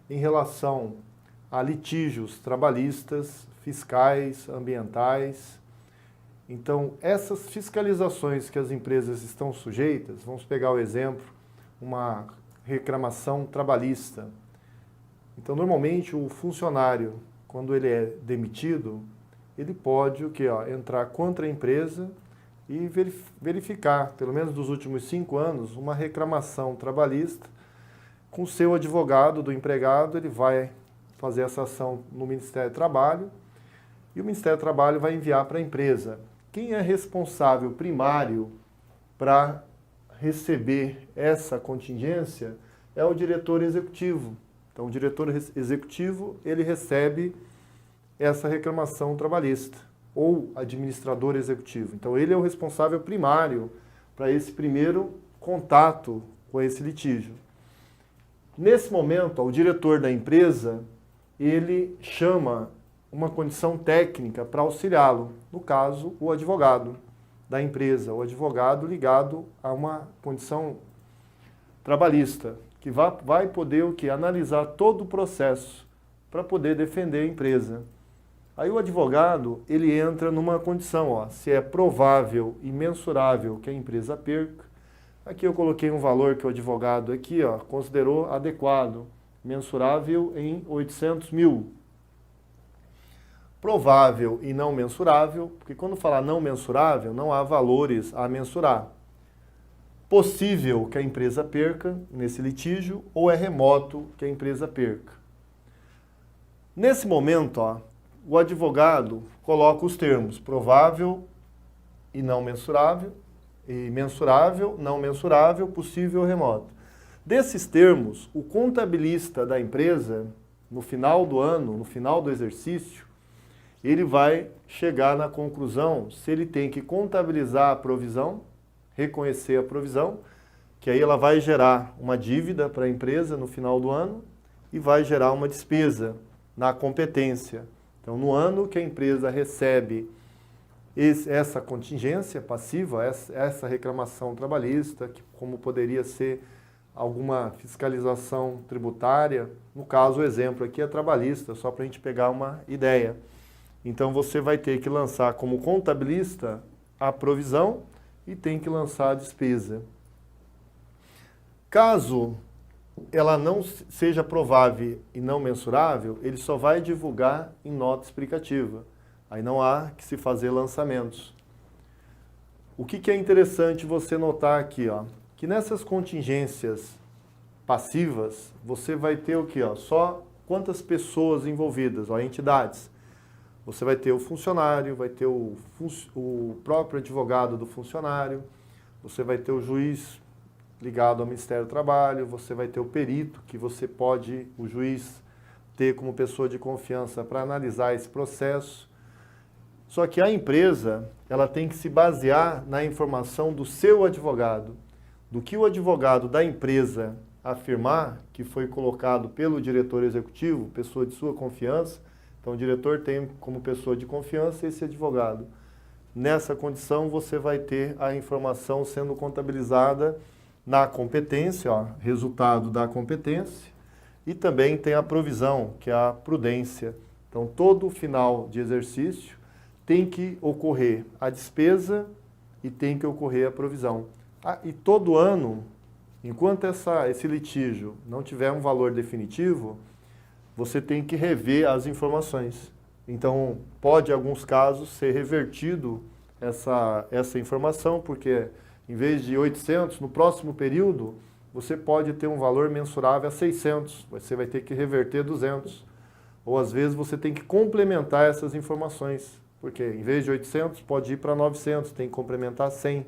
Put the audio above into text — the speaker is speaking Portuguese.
em relação a litígios trabalhistas, fiscais, ambientais. Então, essas fiscalizações que as empresas estão sujeitas, vamos pegar o exemplo, uma reclamação trabalhista. Então, normalmente, o funcionário, quando ele é demitido, ele pode entrar contra a empresa e verificar, pelo menos dos últimos 5 anos, uma reclamação trabalhista. Com o seu advogado do empregado, ele vai fazer essa ação no Ministério do Trabalho e o Ministério do Trabalho vai enviar para a empresa. Quem é responsável primário para receber essa contingência é o diretor executivo. Então, o diretor executivo, ele recebe essa reclamação trabalhista, ou administrador executivo. Então, ele é o responsável primário para esse primeiro contato com esse litígio. Nesse momento, o diretor da empresa, ele chama uma condição técnica para auxiliá-lo, no caso, o advogado da empresa, o advogado ligado a uma condição trabalhista, que vai poder analisar todo o processo para poder defender a empresa. Aí o advogado, ele entra numa condição, se é provável e mensurável que a empresa perca. Aqui eu coloquei um valor que o advogado aqui, considerou adequado, mensurável em 800 mil. Provável e não mensurável, porque quando falar não mensurável, não há valores a mensurar. Possível que a empresa perca nesse litígio ou é remoto que a empresa perca. Nesse momento, o advogado coloca os termos provável e não mensurável, e mensurável, não mensurável, possível ou remoto. Desses termos, o contabilista da empresa, no final do ano, no final do exercício, ele vai chegar na conclusão se ele tem que contabilizar a provisão, reconhecer a provisão, que aí ela vai gerar uma dívida para a empresa no final do ano e vai gerar uma despesa na competência. Então, no ano que a empresa recebe essa contingência passiva, essa reclamação trabalhista, como poderia ser alguma fiscalização tributária, no caso, o exemplo aqui é trabalhista, só para a gente pegar uma ideia. Então, você vai ter que lançar como contabilista a provisão e tem que lançar a despesa. Caso ela não seja provável e não mensurável, ele só vai divulgar em nota explicativa. Aí não há que se fazer lançamentos. O que é interessante você notar aqui, que nessas contingências passivas, você vai ter o quê? Só quantas pessoas envolvidas, entidades. Você vai ter o funcionário, vai ter o próprio advogado do funcionário, você vai ter o juiz ligado ao Ministério do Trabalho, você vai ter o perito, que o juiz ter como pessoa de confiança para analisar esse processo. Só que a empresa, ela tem que se basear na informação do seu advogado, do que o advogado da empresa afirmar, que foi colocado pelo diretor executivo, pessoa de sua confiança. Então, o diretor tem como pessoa de confiança esse advogado. Nessa condição, você vai ter a informação sendo contabilizada na competência, resultado da competência, e também tem a provisão, que é a prudência. Então, todo final de exercício tem que ocorrer a despesa e tem que ocorrer a provisão. E todo ano, enquanto esse litígio não tiver um valor definitivo, você tem que rever as informações. Então, pode, em alguns casos, ser revertido essa informação, porque em vez de 800, no próximo período, você pode ter um valor mensurável a 600, você vai ter que reverter 200. Ou, às vezes, você tem que complementar essas informações, porque em vez de 800, pode ir para 900, tem que complementar 100.